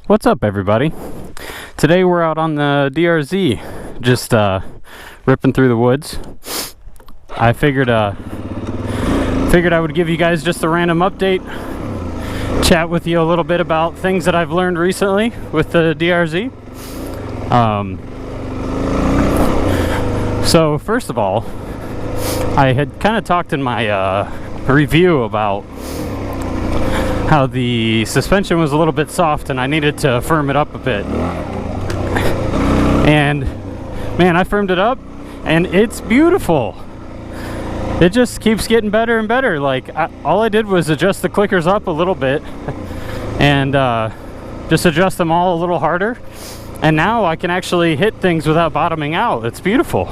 What's up, everybody? Today we're out on the DRZ, just ripping through the woods. I figured I would give you guys just a random update, chat with you a little bit about things that I've learned recently with the DRZ. So first of all, I had kind of talked in my review about how the suspension was a little bit soft and I needed to firm it up a bit. And man, I firmed it up and it's beautiful. It just keeps getting better and better. Like all I did was adjust the clickers up a little bit and just adjust them all a little harder, and now I can actually hit things without bottoming out. It's beautiful.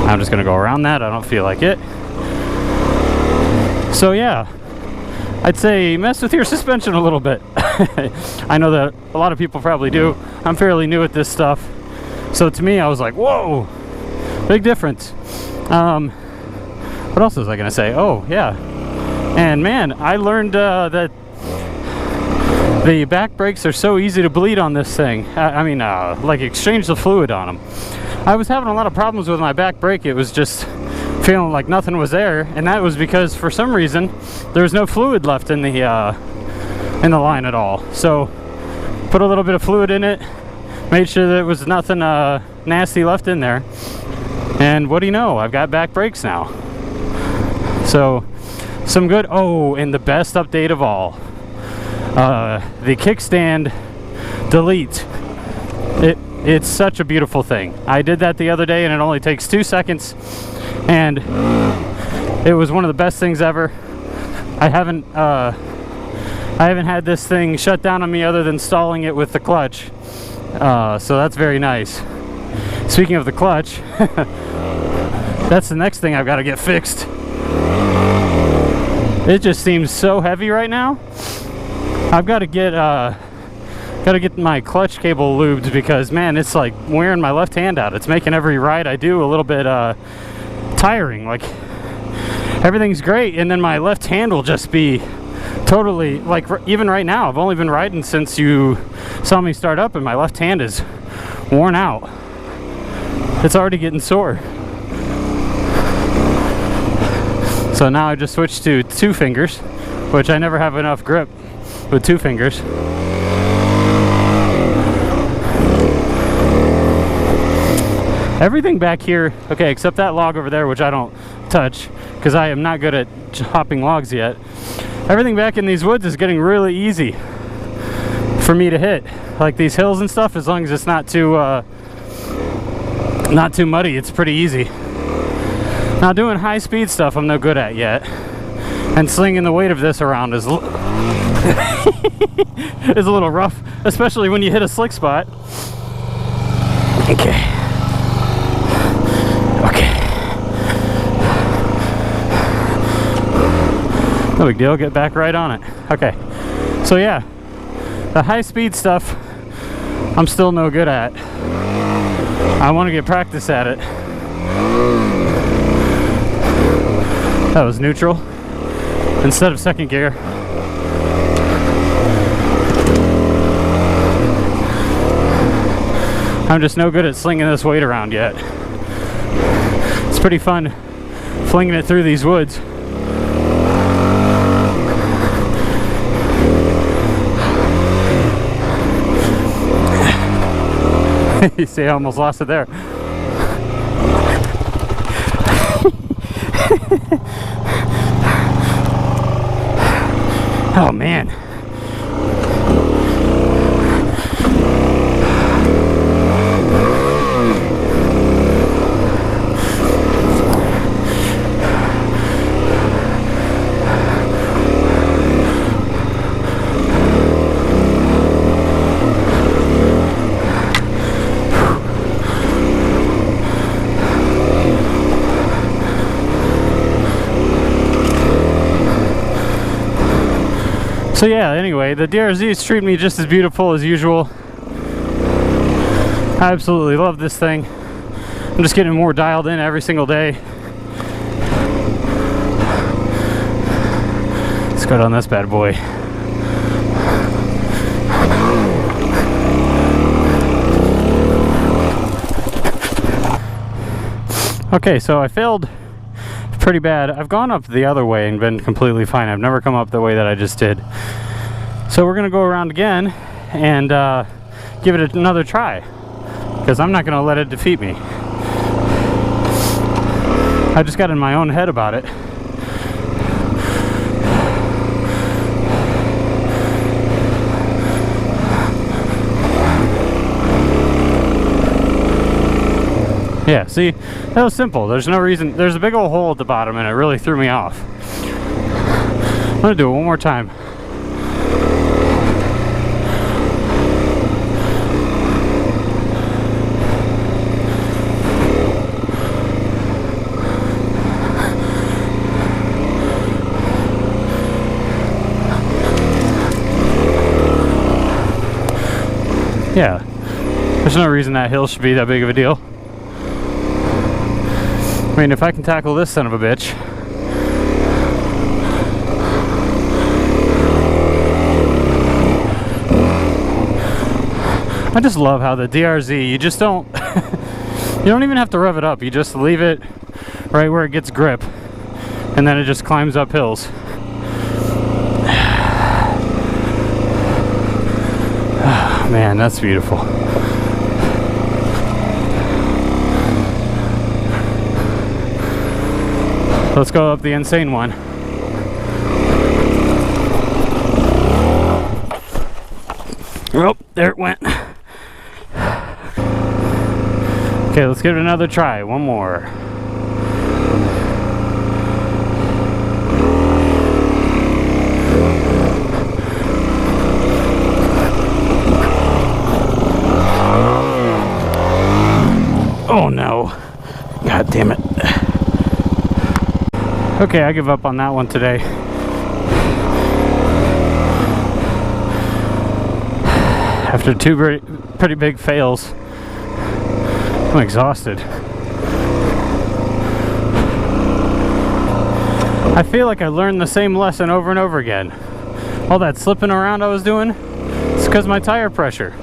I'm just gonna go around that. I don't feel like it. So yeah, I'd say mess with your suspension a little bit. I know that a lot of people probably do. I'm fairly new at this stuff, so to me I was like, whoa, big difference. What else was I gonna say? Oh yeah, and man, I learned that the back brakes are so easy to bleed on this thing. Like exchange the fluid on them. I was having a lot of problems with my back brake. It was just feeling like nothing was there, and that was because for some reason there was no fluid left in the line at all. So put a little bit of fluid in it, made sure there was nothing nasty left in there, and what do you know, I've got back brakes now. So some good. Oh, and the best update of all, the kickstand delete. It's such a beautiful thing. I did that the other day and it only takes 2 seconds, and it was one of the best things ever. I haven't had this thing shut down on me other than stalling it with the clutch, so that's very nice. Speaking of the clutch, that's the next thing I've got to get fixed. It just seems so heavy right now. I've got to get my clutch cable lubed because man, it's like wearing my left hand out. It's making every ride I do a little bit tiring. Like everything's great, and then my left hand will just be totally, like, even right now, I've only been riding since you saw me start up and my left hand is worn out. It's already getting sore. So now I just switched to 2 fingers, which I never have enough grip with 2 fingers. Everything back here, okay, except that log over there, which I don't touch because I am not good at chopping logs yet. Everything back in these woods is getting really easy for me to hit. Like these hills and stuff, as long as it's not too muddy, it's pretty easy. Now doing high speed stuff I'm no good at yet, and slinging the weight of this around is is a little rough, especially when you hit a slick spot. Okay. No big deal, get back right on it. Okay, so yeah, the high speed stuff I'm still no good at. I want to get practice at it. That was neutral instead of second gear. I'm just no good at slinging this weight around yet. It's pretty fun flinging it through these woods. You see, I almost lost it there. Oh man. So yeah, anyway, the DRZ is treating me just as beautiful as usual. I absolutely love this thing. I'm just getting more dialed in every single day. Let's go down this bad boy. Okay, so I failed pretty bad. I've gone up the other way and been completely fine. I've never come up the way that I just did. So we're gonna go around again and give it another try, because I'm not gonna let it defeat me. I just got in my own head about it. Yeah, see, that was simple. There's no reason. There's a big old hole at the bottom and it really threw me off. I'm gonna do it one more time. Yeah, there's no reason that hill should be that big of a deal. I mean, if I can tackle this son of a bitch. I just love how the DRZ, you just don't, you don't even have to rev it up. You just leave it right where it gets grip, and then it just climbs up hills. Man, that's beautiful. Let's go up the insane one. Oh, there it went. Okay, let's give it another try. One more. Oh no. God damn it. Okay, I give up on that one today. After two pretty big fails, I'm exhausted. I feel like I learned the same lesson over and over again. All that slipping around I was doing, it's because of my tire pressure.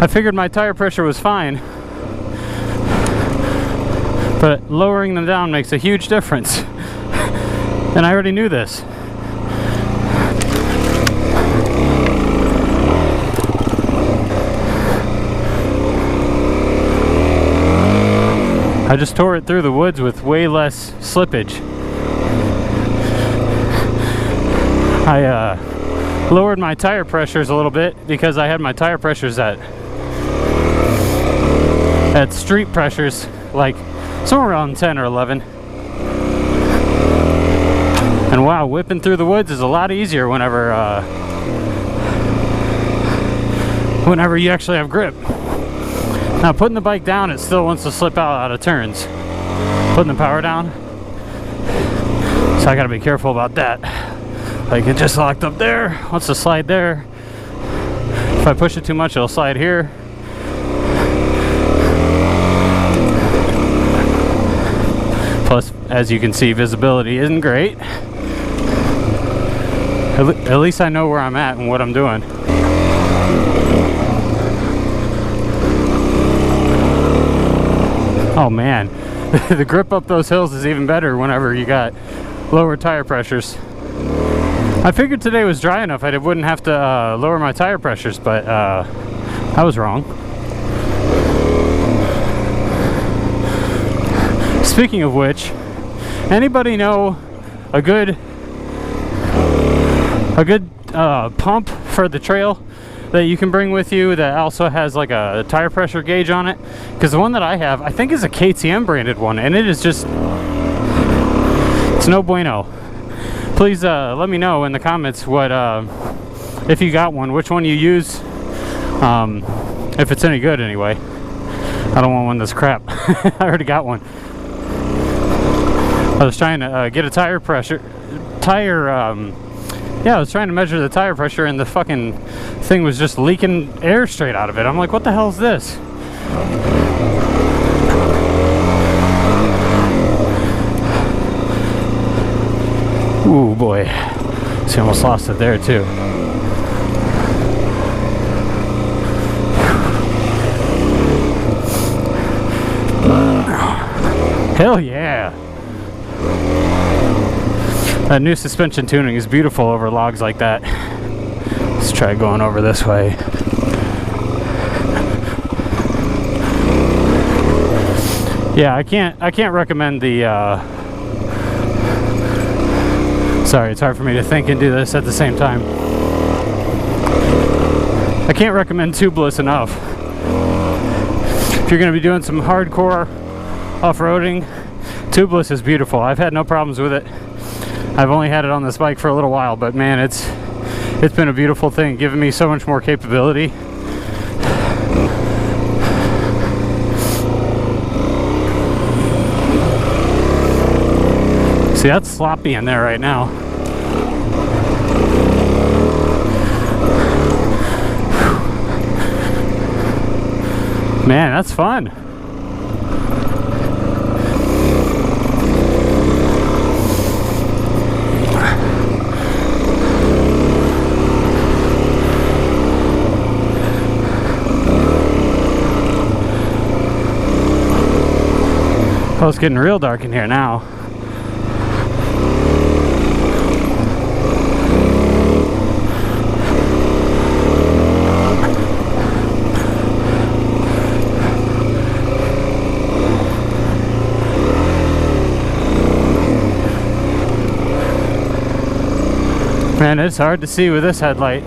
I figured my tire pressure was fine, but lowering them down makes a huge difference. And I already knew this. I just tore it through the woods with way less slippage. I lowered my tire pressures a little bit because I had my tire pressures at street pressures, like somewhere around 10 or 11. And wow, whipping through the woods is a lot easier whenever you actually have grip. Now putting the bike down, it still wants to slip out of turns. Putting the power down, so I gotta be careful about that. Like, it just locked up there, wants to slide there. If I push it too much, it'll slide here. Plus, as you can see, visibility isn't great. At least I know where I'm at and what I'm doing. Oh man, the grip up those hills is even better whenever you got lower tire pressures. I figured today was dry enough I wouldn't have to lower my tire pressures, but I was wrong. Speaking of which, anybody know a good pump for the trail that you can bring with you that also has like a tire pressure gauge on it? Because the one that I have, I think, is a KTM branded one, and it is just, it's no bueno. Please let me know in the comments what if you got one, which one you use, if it's any good anyway. I don't want one that's crap. I already got one. I was trying to get a tire pressure, yeah, I was trying to measure the tire pressure, and the fucking thing was just leaking air straight out of it. I'm like, what the hell is this? Ooh boy, see, I almost lost it there too. Hell yeah! That new suspension tuning is beautiful over logs like that. Let's try going over this way. Yeah, I can't recommend the sorry, it's hard for me to think and do this at the same time. I can't recommend tubeless enough. If you're going to be doing some hardcore off-roading, tubeless is beautiful. I've had no problems with it. I've only had it on this bike for a little while, but man, it's been a beautiful thing, giving me so much more capability. See, that's sloppy in there right now. Man, that's fun. Oh, it's getting real dark in here now. Man, it's hard to see with this headlight.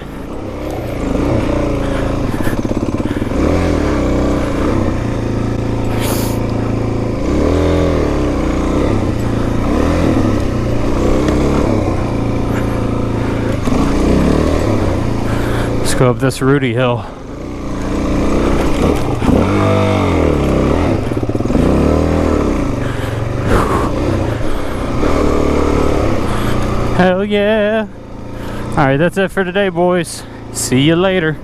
Let's go up this Rudy hill. Hell yeah! Alright, that's it for today, boys. See you later.